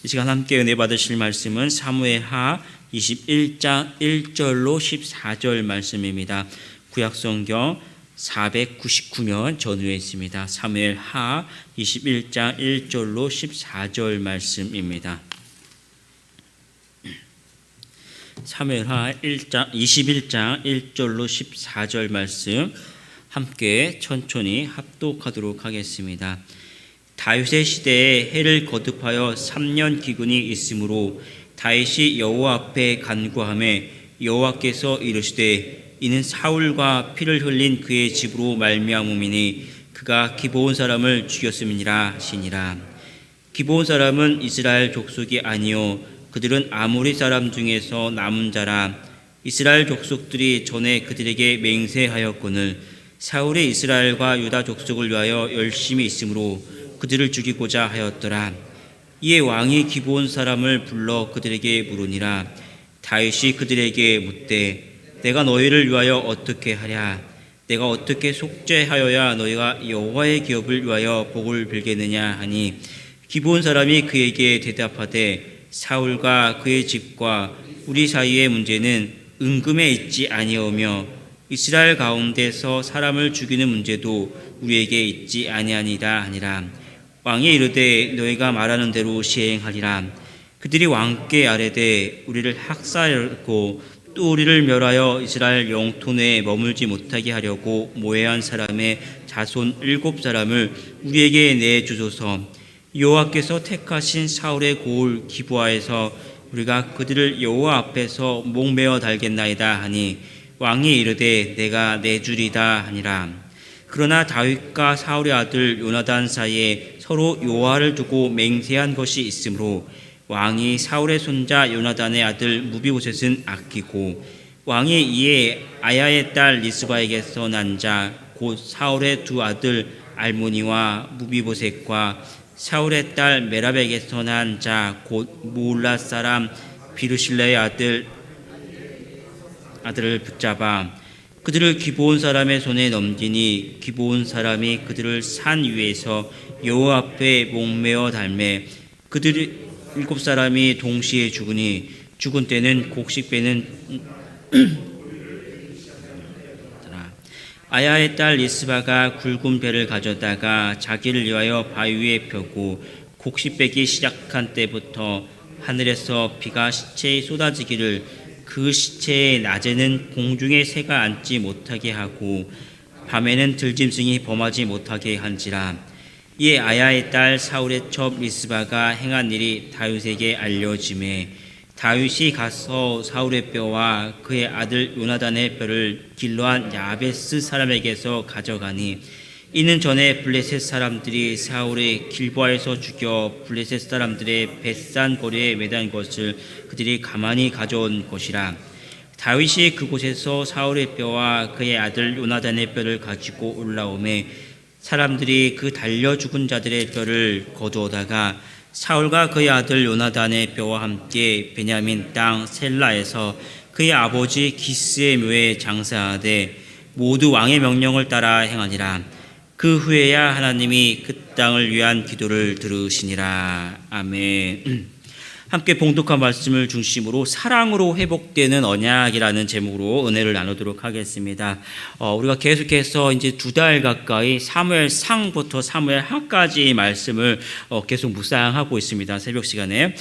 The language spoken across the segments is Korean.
이 시간 함께 은혜 받으실 말씀은 사무엘하 21장 1절로 14절 말씀입니다. 구약성경 499면 전후에 있습니다. 사무엘하 21장 1절로 14절 말씀입니다. 사무엘하 21장 1절로 14절 말씀 함께 천천히 합독하도록 하겠습니다. 다윗의 시대에 해를 거듭하여 3년 기근이 있으므로 다윗이 여호와 앞에 간구하매 여호와께서 이르시되 이는 사울과 피를 흘린 그의 집으로 말미암음이니 그가 기브온 사람을 죽였음이니라 하시니라. 기브온 사람은 이스라엘 족속이 아니요 그들은 아모리 사람 중에서 남은 자라. 이스라엘 족속들이 전에 그들에게 맹세하였거늘 사울이 이스라엘과 유다 족속을 위하여 열심히 있으므로 그들을 죽이고자 하였더라. 이에 왕이 기브온 사람을 불러 그들에게 물으니라. 다윗이 그들에게 묻되 내가 너희를 위하여 어떻게 하랴? 내가 어떻게 속죄하여야 너희가 여호와의 기업을 위하여 복을 빌겠느냐 하니 기브온 사람이 그에게 대답하되 사울과 그의 집과 우리 사이의 문제는 은금에 있지 아니하며 이스라엘 가운데서 사람을 죽이는 문제도 우리에게 있지 아니하니라 하니라. 왕이 이르되 너희가 말하는 대로 시행하리라. 그들이 왕께 아뢰되 우리를 학살하고 또 우리를 멸하여 이스라엘 영토 내에 머물지 못하게 하려고 모해한 사람의 자손 7사람을 우리에게 내주소서. 여호와께서 택하신 사울의 고을 기브아에서 우리가 그들을 여호와 앞에서 목매어 달겠나이다 하니 왕이 이르되 내가 내주리다 하니라. 그러나 다윗과 사울의 아들 요나단 사이에 서로 여호와를 두고 맹세한 것이 있으므로 왕이 사울의 손자 요나단의 아들 무비보셋은 아끼고 왕이 이에 아야의 딸 리스바에게서 난 자 곧 사울의 두 아들 알모니와 무비보셋과 사울의 딸 메랍에게서 난 자 곧 무울라 사람 비르실레의 아들을 붙잡아 그들을 기브온 사람의 손에 넘기니 기브온 사람이 그들을 산 위에서 여호와 앞에 목매어 달매 그들이 7사람이 동시에 죽으니 죽은 때는 곡식 빼는 아야의 딸 리스바가 굵은 배를 가져다가 자기를 위하여 바위 위에 펴고 곡식 빼기 시작한 때부터 하늘에서 비가 시체에 쏟아지기를 그 시체의 낮에는 공중에 새가 앉지 못하게 하고 밤에는 들짐승이 범하지 못하게 한지라. 이에 아야의 딸 사울의 첩 리스바가 행한 일이 다윗에게 알려지매 다윗이 가서 사울의 뼈와 그의 아들 요나단의 뼈를 길르한 야베스 사람에게서 가져가니 이는 전에 블레셋 사람들이 사울의 길보아에서 죽여 블레셋 사람들의 벳산 거리에 매단 것을 그들이 가만히 가져온 것이라. 다윗이 그곳에서 사울의 뼈와 그의 아들 요나단의 뼈를 가지고 올라오매 사람들이 그 달려 죽은 자들의 뼈를 거두어다가 사울과 그의 아들 요나단의 뼈와 함께 베냐민 땅 셀라에서 그의 아버지 기스의 묘에 장사하되 모두 왕의 명령을 따라 행하니라. 그 후에야 하나님이 그 땅을 위한 기도를 들으시니라. 아멘. 함께 봉독한 말씀을 중심으로 사랑으로 회복되는 언약이라는 제목으로 은혜를 나누도록 하겠습니다. 우리가 계속해서 이제 2달 가까이 사무엘상부터 사무엘하까지 말씀을 계속 묵상하고 있습니다. 새벽 시간에.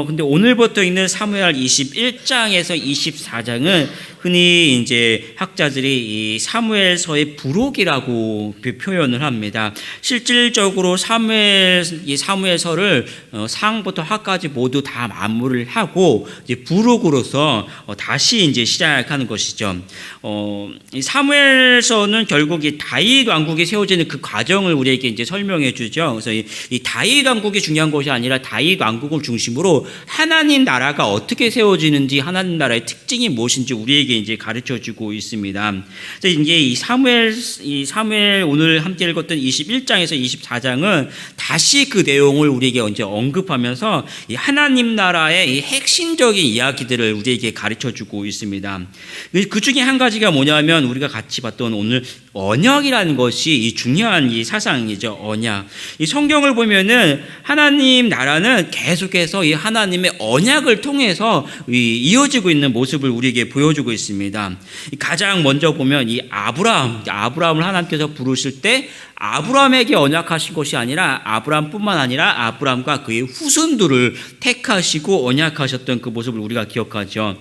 근데 오늘부터 있는 사무엘 21장에서 24장은 흔히 이제 학자들이 이 사무엘서의 부록이라고 표현을 합니다. 실질적으로 사무엘서를 상부터 하까지 모두 다 마무리를 하고 이제 부록으로서 다시 이제 시작하는 것이죠. 이 사무엘서는 결국 이 다윗 왕국이 세워지는 그 과정을 우리에게 이제 설명해 주죠. 그래서 이 다윗 왕국이 중요한 것이 아니라 다윗 왕국을 중심으로 하나님 나라가 어떻게 세워지는지, 하나님 나라의 특징이 무엇인지 우리에게 이제 가르쳐 주고 있습니다. 그래서 이제 이 사무엘 오늘 함께 읽었던 21장에서 24장은 다시 그 내용을 우리에게 이제 언급하면서 이 하나님 하나님 나라의 이 핵심적인 이야기들을 우리에게 가르쳐주고 있습니다. 그 중에 한 가지가 뭐냐면 우리가 같이 봤던 오늘 언약이라는 것이 이 중요한 이 사상이죠. 언약. 이 성경을 보면은 하나님 나라는 계속해서 이 하나님의 언약을 통해서 이어지고 있는 모습을 우리에게 보여주고 있습니다. 가장 먼저 보면 이 아브라함을 하나님께서 부르실 때 아브라함에게 언약하신 것이 아니라 아브라함뿐만 아니라 아브라함과 그의 후손들을 택하시고 언약하셨던 그 모습을 우리가 기억하죠.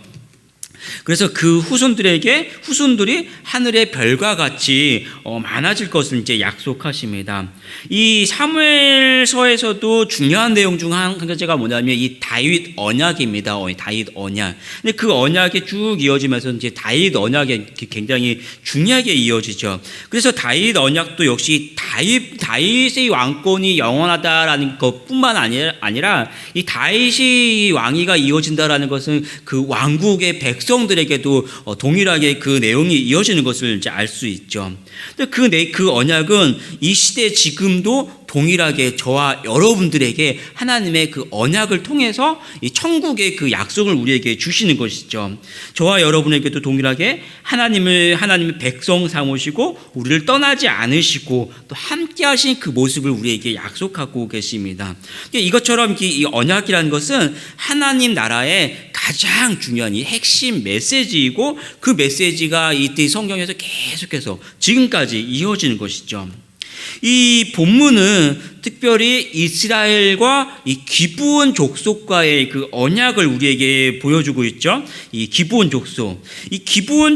그래서 그 후손들이 하늘의 별과 같이 많아질 것을 이제 약속하십니다. 이 사무엘서에서도 중요한 내용 중 한 가지가 뭐냐면 이 다윗 언약입니다. 다윗 언약. 근데 그 언약이 쭉 이어지면서 이제 다윗 언약이 굉장히 중요하게 이어지죠. 그래서 다윗 언약도 역시 다윗의 왕권이 영원하다라는 것뿐만 아니라 이 다윗이 왕위가 이어진다라는 것은 그 왕국의 백성들에게도 동일하게 그 내용이 이어지는 것을 이제 알 수 있죠. 그 언약은 이 시대 지금도 동일하게 저와 여러분들에게 하나님의 그 언약을 통해서 이 천국의 그 약속을 우리에게 주시는 것이죠. 저와 여러분에게도 동일하게 하나님의 백성 삼으시고 우리를 떠나지 않으시고 또 함께 하신 그 모습을 우리에게 약속하고 계십니다. 이것처럼 이 언약이라는 것은 하나님 나라의 가장 중요한 이 핵심 메시지이고 그 메시지가 이때 성경에서 계속해서 지금까지 이어지는 것이죠. 이 본문은 특별히 이스라엘과 이 기브온 족속과의 그 언약을 우리에게 보여주고 있죠. 이 기브온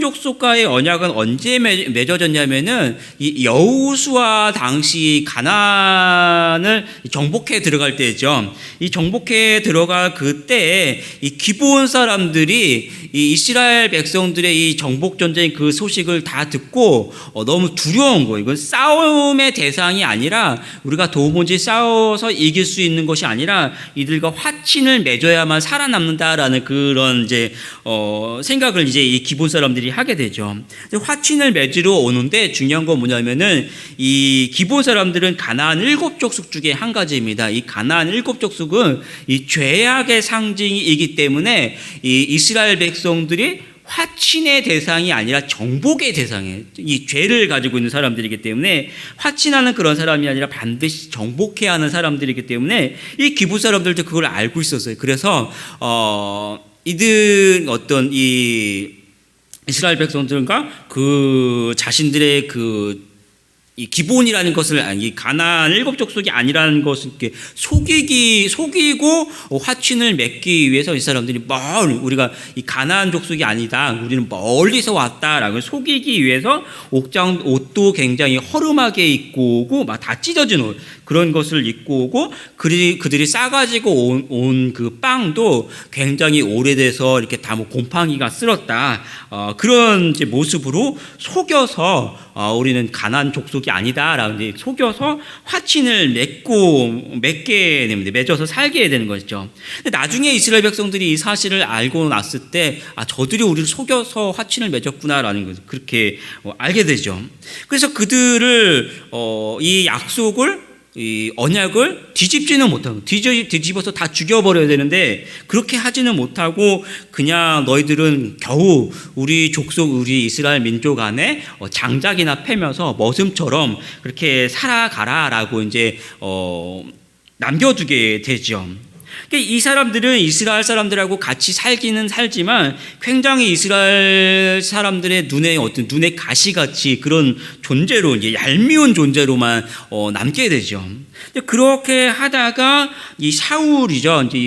족속과의 언약은 언제 맺어졌냐면은 이 여호수아 당시 가나안을 정복해 들어갈 때죠. 이 정복해 들어갈 그때 이 기브온 사람들이 이 이스라엘 백성들의 이 정복 전쟁 그 소식을 다 듣고 너무 두려운 거예요. 이건 싸움의 대상이 아니라 우리가 도무지 싸워서 이길 수 있는 것이 아니라 이들과 화친을 맺어야만 살아남는다라는 그런 이제 생각을 이제 이 기본 사람들이 하게 되죠. 화친을 맺으러 오는데 중요한 건 뭐냐면은 이 기본 사람들은 가나안 7족속 중에 한 가지입니다. 이 가나안 7족속은 이 죄악의 상징이기 때문에 이 이스라엘 백성들이 화친의 대상이 아니라 정복의 대상이에요. 이 죄를 가지고 있는 사람들이기 때문에 화친하는 그런 사람이 아니라 반드시 정복해야 하는 사람들이기 때문에 이 기부 사람들도 그걸 알고 있었어요. 그래서 이들 어떤 이 이스라엘 백성들과 그 자신들의 이 기본이라는 것을 이 가나안 7족속이 아니라는 것을 이렇게 속이고 화친을 맺기 위해서 이 사람들이 우리가 이 가나안 족속이 아니다. 우리는 멀리서 왔다라고 속이기 위해서 옷도 굉장히 허름하게 입고 오고 막 다 찢어진 옷 그런 것을 입고 오고 그들이 싸가지고 온 그 빵도 굉장히 오래돼서 이렇게 다 뭐 곰팡이가 쓸었다. 그런 이제 모습으로 속여서 우리는 가나안 족속이 아니다라고 속여서 화친을 맺게 됩니다. 맺어서 살게 되는 것이죠. 근데 나중에 이스라엘 백성들이 이 사실을 알고 났을 때 저들이 우리를 속여서 화친을 맺었구나라는 것을 그렇게 알게 되죠. 그래서 그들을 이 약속을 이 언약을 뒤집지는 못하고 뒤집어서 다 죽여버려야 되는데 그렇게 하지는 못하고 그냥 너희들은 겨우 우리 족속 우리 이스라엘 민족 안에 장작이나 패면서 머슴처럼 그렇게 살아가라라고 이제 남겨두게 되죠. 이 사람들은 이스라엘 사람들하고 같이 살기는 살지만 굉장히 이스라엘 사람들의 눈에 가시같이 그런 존재로 이제 얄미운 존재로만 남게 되죠. 그렇게 하다가 이 사울이죠. 이제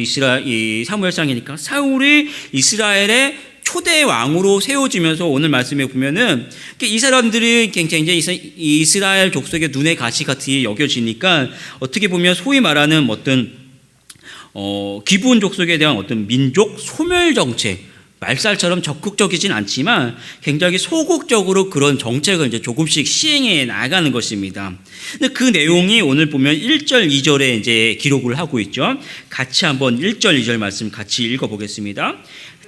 이 사무엘상이니까 사울이 이스라엘의 초대 왕으로 세워지면서 오늘 말씀에 보면은 이 사람들이 굉장히 이스라엘 족속의 눈에 가시같이 여겨지니까 어떻게 보면 소위 말하는 어떤 기브온 족속에 대한 어떤 민족 소멸 정책, 말살처럼 적극적이진 않지만 굉장히 소극적으로 그런 정책을 이제 조금씩 시행해 나가는 것입니다. 근데 그 내용이 오늘 보면 1절, 2절에 이제 기록을 하고 있죠. 같이 한번 1절, 2절 말씀 같이 읽어보겠습니다.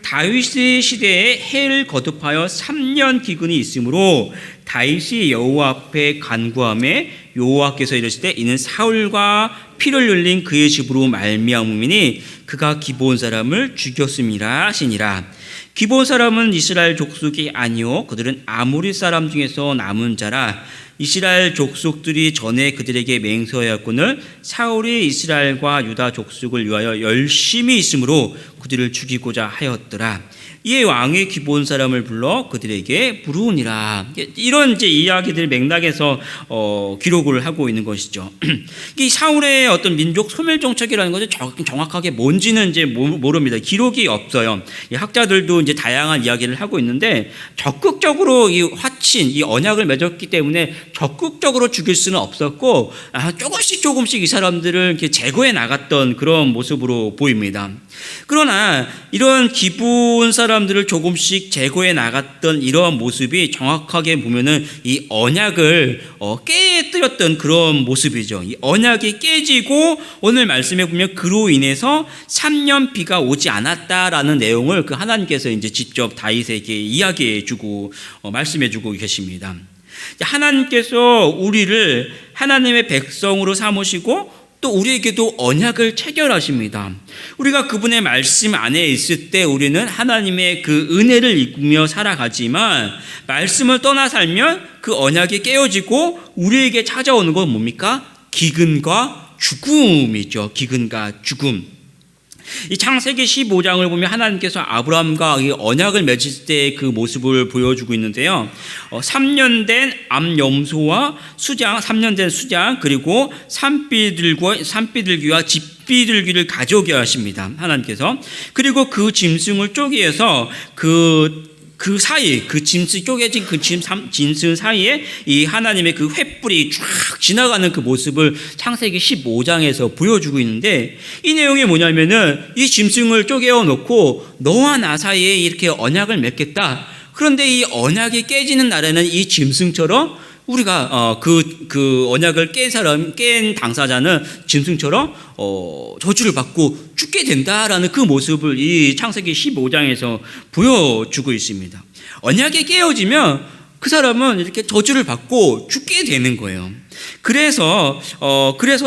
다윗의 시대에 해를 거듭하여 3년 기근이 있으므로 다윗이 여호와 앞에 간구하매 여호와께서 이르시되 이는 사울과 피를 흘린 그의 집으로 말미암음이니 그가 기브온 사람을 죽였음이라 하시니라. 기브온 사람은 이스라엘 족속이 아니요 그들은 아모리 사람 중에서 남은 자라. 이스라엘 족속들이 전에 그들에게 맹세하였거늘 사울이 이스라엘과 유다 족속을 위하여 열심히 있으므로 그들을 죽이고자 하였더라. 이에 왕이 기브온 사람을 불러 그들에게 부르니라. 이런 이제 이야기들 맥락에서 기록을 하고 있는 것이죠. 이 사울의 어떤 민족 소멸 정책이라는 것은 정확하게 뭔지는 이제 모릅니다. 기록이 없어요. 이 학자들도 이제 다양한 이야기를 하고 있는데 적극적으로 이 화친, 이 언약을 맺었기 때문에 적극적으로 죽일 수는 없었고 조금씩 이 사람들을 이렇게 제거해 나갔던 그런 모습으로 보입니다. 그러나 이런 기브온 사람들을 조금씩 제거해 나갔던 이러한 모습이 정확하게 보면은 이 언약을 깨뜨렸던 그런 모습이죠. 이 언약이 깨지고 오늘 말씀에 보면 그로 인해서 3년 비가 오지 않았다라는 내용을 그 하나님께서 이제 직접 다윗에게 이야기해주고 말씀해주고 계십니다. 하나님께서 우리를 하나님의 백성으로 삼으시고 또 우리에게도 언약을 체결하십니다. 우리가 그분의 말씀 안에 있을 때 우리는 하나님의 그 은혜를 입으며 살아가지만 말씀을 떠나 살면 그 언약이 깨어지고 우리에게 찾아오는 건 뭡니까? 기근과 죽음이죠. 기근과 죽음. 이 창세기 15장을 보면 하나님께서 아브라함과 언약을 맺을 때 그 모습을 보여주고 있는데요. 3년 된 암염소와 수장, 3년 된 수장, 그리고 산비둘기와 집비둘기를 가져오게 하십니다. 하나님께서. 그리고 그 짐승을 쪼개서 그 사이, 그 짐승 쪼개진 그 짐승 사이에 이 하나님의 그 횃불이 쫙 지나가는 그 모습을 창세기 15장에서 보여주고 있는데 이 내용이 뭐냐면은 이 짐승을 쪼개어 놓고 너와 나 사이에 이렇게 언약을 맺겠다. 그런데 이 언약이 깨지는 날에는 이 짐승처럼 우리가 그 언약을 깬 당사자는 짐승처럼 저주를 받고 죽게 된다라는 그 모습을 이 창세기 15장에서 보여주고 있습니다. 언약이 깨어지면 그 사람은 이렇게 저주를 받고 죽게 되는 거예요. 그래서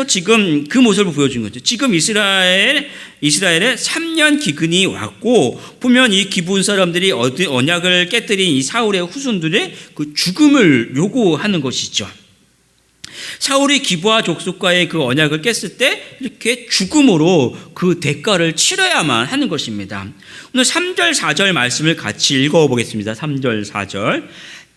지금 그 모습을 보여준 거죠. 지금 이스라엘에 3년 기근이 왔고 보면 이 기브온 사람들이 언약을 깨뜨린 이 사울의 후손들의 그 죽음을 요구하는 것이죠. 사울이 기브아 족속과의 그 언약을 깼을 때 이렇게 죽음으로 그 대가를 치러야만 하는 것입니다. 오늘 3절 4절 말씀을 같이 읽어보겠습니다. 3절 4절.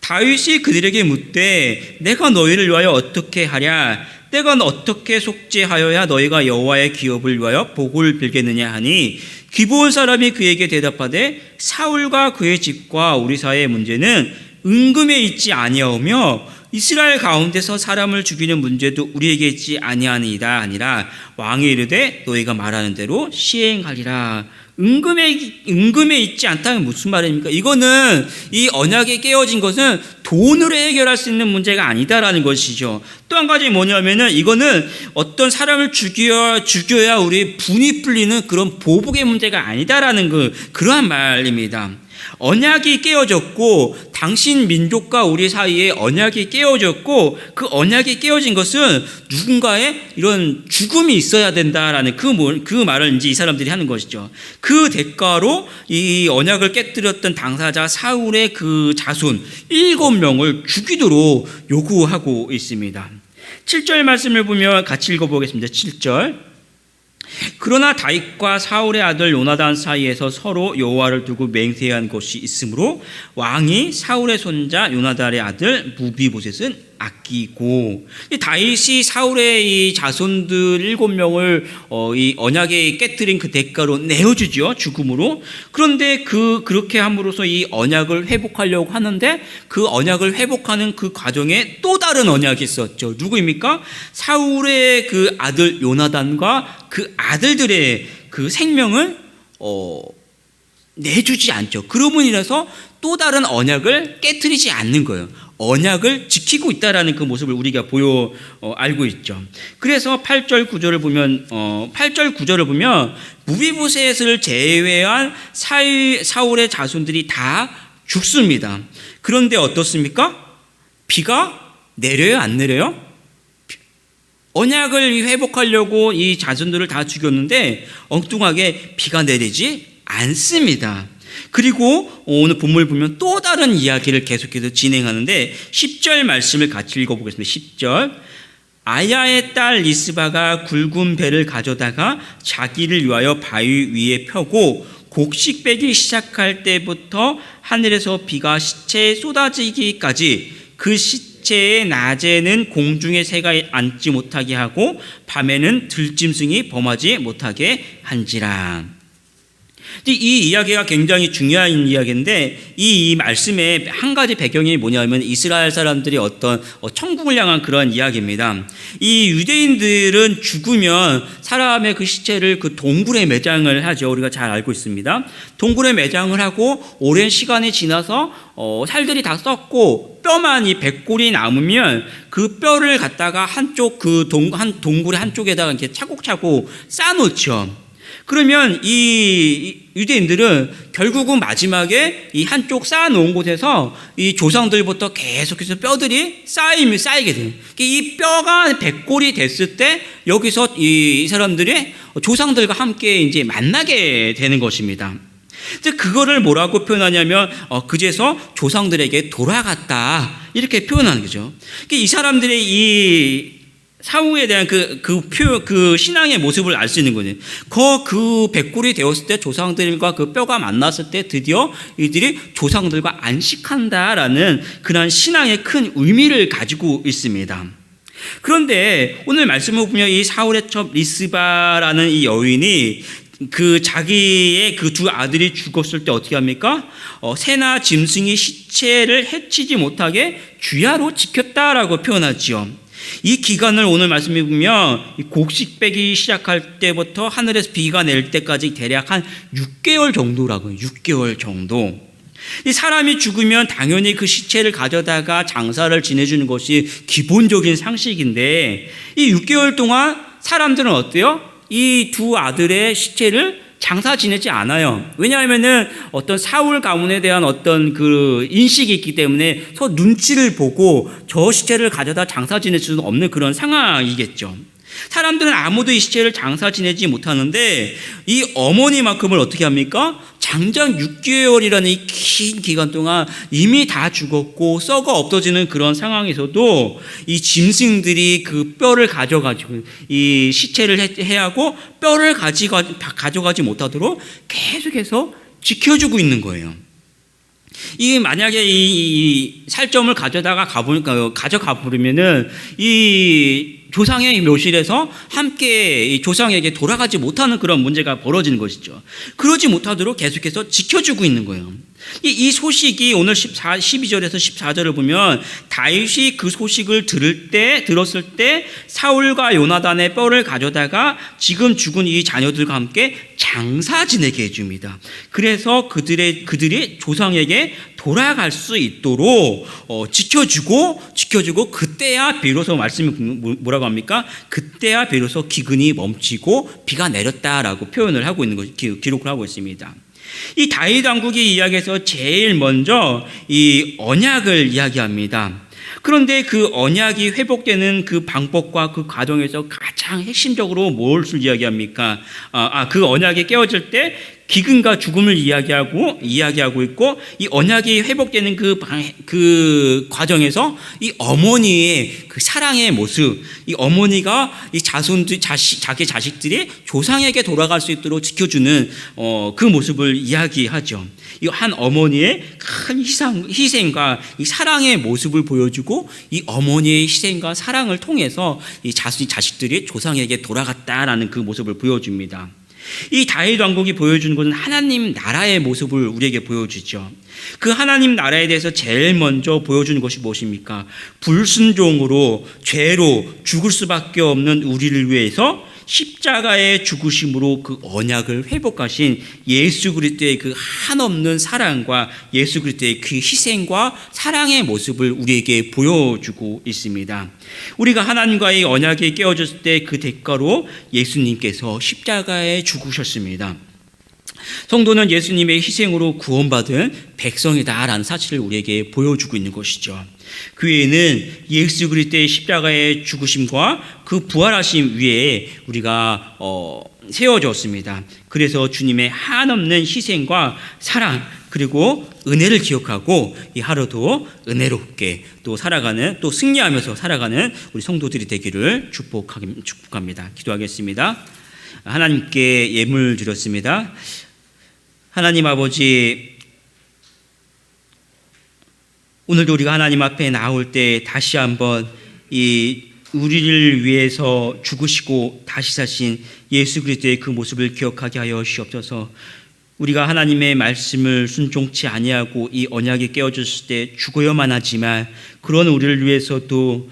다윗이 그들에게 묻되 내가 너희를 위하여 어떻게 하랴? 내가 어떻게 속죄하여야 너희가 여호와의 기업을 위하여 복을 빌겠느냐 하니 기브온 사람이 그에게 대답하되 사울과 그의 집과 우리 사이의 문제는 은금에 있지 아니하오며 이스라엘 가운데서 사람을 죽이는 문제도 우리에게 있지 아니하니이다 아니라 왕이 이르되 너희가 말하는 대로 시행하리라. 은금에 있지 않다면 무슨 말입니까? 이거는 이 언약이 깨어진 것은 돈으로 해결할 수 있는 문제가 아니다라는 것이죠. 또 한 가지 뭐냐면은 이거는 어떤 사람을 죽여야 우리 분이 풀리는 그런 보복의 문제가 아니다라는 그러한 말입니다. 언약이 깨어졌고 당신 민족과 우리 사이에 언약이 깨어졌고 그 언약이 깨어진 것은 누군가의 이런 죽음이 있어야 된다라는 그 말을 이제 이 사람들이 하는 것이죠. 그 대가로 이 언약을 깨뜨렸던 당사자 사울의 그 자손 7명을 죽이도록 요구하고 있습니다. 7절 말씀을 보면 같이 읽어보겠습니다. 7절. 그러나 다윗과 사울의 아들 요나단 사이에서 서로 여호와를 두고 맹세한 것이 있으므로 왕이 사울의 손자 요나단의 아들 무비보셋은 아끼고 다윗이 사울의 이 자손들 7명을 이 언약에 깨뜨린 그 대가로 내어주죠. 죽음으로. 그런데 그렇게 함으로써 이 언약을 회복하려고 하는데 그 언약을 회복하는 그 과정에 또 다른 언약이 있었죠. 누구입니까? 사울의 그 아들 요나단과 그 아들들의 그 생명을 내주지 않죠. 그러므로 인해서 또 다른 언약을 깨트리지 않는 거예요. 언약을 지키고 있다라는 그 모습을 우리가 알고 있죠. 그래서 8절 9절을 보면 무비보셋을 제외한 사울의 자손들이 다 죽습니다. 그런데 어떻습니까? 비가 내려요, 안 내려요? 언약을 회복하려고 이 자손들을 다 죽였는데 엉뚱하게 비가 내리지 않습니다. 그리고 오늘 본문을 보면 또 다른 이야기를 계속해서 진행하는데 10절 말씀을 같이 읽어보겠습니다. 10절. 아야의 딸 리스바가 굵은 배를 가져다가 자기를 위하여 바위 위에 펴고 곡식 빼기 시작할 때부터 하늘에서 비가 시체에 쏟아지기까지 그 시체의 낮에는 공중의 새가 앉지 못하게 하고 밤에는 들짐승이 범하지 못하게 한지라. 이 이야기가 굉장히 중요한 이야기인데 이 말씀의 한 가지 배경이 뭐냐면 이스라엘 사람들이 어떤 천국을 향한 그런 이야기입니다. 이 유대인들은 죽으면 사람의 그 시체를 그 동굴에 매장을 하죠. 우리가 잘 알고 있습니다. 동굴에 매장을 하고 오랜 시간이 지나서 살들이 다 썩고 뼈만 이 백골이 남으면 그 뼈를 갖다가 한쪽 한 동굴의 한쪽에다가 이렇게 차곡차곡 쌓아놓죠. 그러면 이 유대인들은 결국은 마지막에 이 한쪽 쌓아놓은 곳에서 이 조상들부터 계속해서 뼈들이 쌓이게 돼요. 이 뼈가 백골이 됐을 때 여기서 이 사람들이 조상들과 함께 이제 만나게 되는 것입니다. 그거를 뭐라고 표현하냐면 그제서 조상들에게 돌아갔다 이렇게 표현하는 거죠. 이 사람들의 이 사후에 대한 그 신앙의 모습을 알 수 있는 거예요. 그 백골이 되었을 때 조상들과 그 뼈가 만났을 때 드디어 이들이 조상들과 안식한다라는 그런 신앙의 큰 의미를 가지고 있습니다. 그런데 오늘 말씀을 보면 이 사울의 첩 리스바라는 이 여인이 그 자기의 그 두 아들이 죽었을 때 어떻게 합니까? 새나 짐승이 시체를 해치지 못하게 주야로 지켰다라고 표현하지요. 이 기간을 오늘 말씀해 보면 곡식 빼기 시작할 때부터 하늘에서 비가 내릴 때까지 대략 한 6개월 정도라고요. 6개월 정도. 이 사람이 죽으면 당연히 그 시체를 가져다가 장사를 지내주는 것이 기본적인 상식인데 이 6개월 동안 사람들은 어때요? 이 두 아들의 시체를 장사 지내지 않아요. 왜냐하면은 어떤 사울 가문에 대한 어떤 그 인식이 있기 때문에 서로 눈치를 보고 저 시체를 가져다 장사 지낼 수는 없는 그런 상황이겠죠. 사람들은 아무도 이 시체를 장사 지내지 못하는데 이 어머니만큼을 어떻게 합니까? 장장 6개월이라는 이 긴 기간 동안 이미 다 죽었고 썩어 없어지는 그런 상황에서도 이 짐승들이 그 뼈를 가져가지고 이 시체를 해하고 뼈를 가져가지 못하도록 계속해서 지켜주고 있는 거예요. 이 만약에 이 살점을 가져가 버리면은 이 조상의 묘실에서 함께 이 조상에게 돌아가지 못하는 그런 문제가 벌어지는 것이죠. 그러지 못하도록 계속해서 지켜주고 있는 거예요. 이 소식이 오늘 12절에서 14절을 보면 다윗이 그 소식을 들었을 때 사울과 요나단의 뼈를 가져다가 지금 죽은 이 자녀들과 함께 장사 지내게 해줍니다. 그래서 그들이 조상에게 돌아갈 수 있도록 지켜주고 그때야 비로소 말씀이 뭐라고 합니까? 그때야 비로소 기근이 멈추고 비가 내렸다라고 표현을 하고 있는 것, 기록을 하고 있습니다. 이 다윗 왕국의 이야기에서 제일 먼저 이 언약을 이야기합니다. 그런데 그 언약이 회복되는 그 방법과 그 과정에서 가장 핵심적으로 무엇을 이야기합니까? 그 언약이 깨어질 때 기근과 죽음을 이야기하고 있고 이 언약이 회복되는 그 과정에서 이 어머니의 그 사랑의 모습, 이 어머니가 이 자기 자식들이 조상에게 돌아갈 수 있도록 지켜주는 그 모습을 이야기하죠. 이 한 어머니의 큰 희생과 이 사랑의 모습을 보여주고 이 어머니의 희생과 사랑을 통해서 이 자식들이 조상에게 돌아갔다라는 그 모습을 보여줍니다. 이 다윗 왕국이 보여주는 것은 하나님 나라의 모습을 우리에게 보여주죠. 그 하나님 나라에 대해서 제일 먼저 보여주는 것이 무엇입니까? 불순종으로 죄로 죽을 수밖에 없는 우리를 위해서 십자가의 죽으심으로 그 언약을 회복하신 예수 그리스도의 그 한없는 사랑과 예수 그리스도의 그 희생과 사랑의 모습을 우리에게 보여주고 있습니다. 우리가 하나님과의 언약이 깨어졌을 때 그 대가로 예수님께서 십자가에 죽으셨습니다. 성도는 예수님의 희생으로 구원받은 백성이다라는 사실을 우리에게 보여주고 있는 것이죠. 교회는 예수 그리스도의 십자가의 죽으심과 그 부활하심 위에 우리가 세워졌습니다. 그래서 주님의 한없는 희생과 사랑 그리고 은혜를 기억하고 이 하루도 은혜롭게 또 살아가는, 또 승리하면서 살아가는 우리 성도들이 되기를 축복합니다. 기도하겠습니다. 하나님께 예물 드렸습니다. 하나님 아버지, 오늘도 우리가 하나님 앞에 나올 때 다시 한번 이 우리를 위해서 죽으시고 다시 사신 예수 그리스도의 그 모습을 기억하게 하여 주시옵소서. 우리가 하나님의 말씀을 순종치 아니하고 이 언약이 깨어졌을 때 죽어야만 하지만, 그런 우리를 위해서도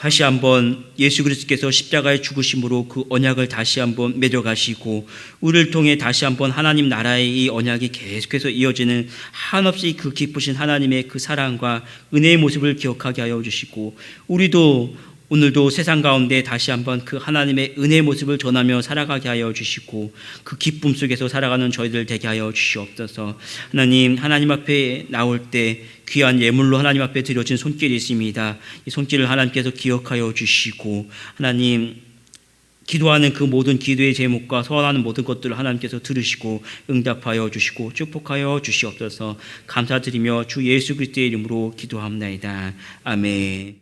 다시 한번 예수 그리스도께서 십자가의 죽으심으로 그 언약을 다시 한번 맺어가시고, 우리를 통해 다시 한번 하나님 나라의 이 언약이 계속해서 이어지는 한없이 그 기쁘신 하나님의 그 사랑과 은혜의 모습을 기억하게 하여 주시고, 우리도 오늘도 세상 가운데 다시 한번 그 하나님의 은혜의 모습을 전하며 살아가게 하여 주시고, 그 기쁨 속에서 살아가는 저희들 되게 하여 주시옵소서. 하나님 앞에 나올 때 귀한 예물로 하나님 앞에 드려진 손길이 있습니다. 이 손길을 하나님께서 기억하여 주시고, 하나님 기도하는 그 모든 기도의 제목과 소원하는 모든 것들을 하나님께서 들으시고 응답하여 주시고 축복하여 주시옵소서. 감사드리며 주 예수 그리스도의 이름으로 기도합나이다. 아멘.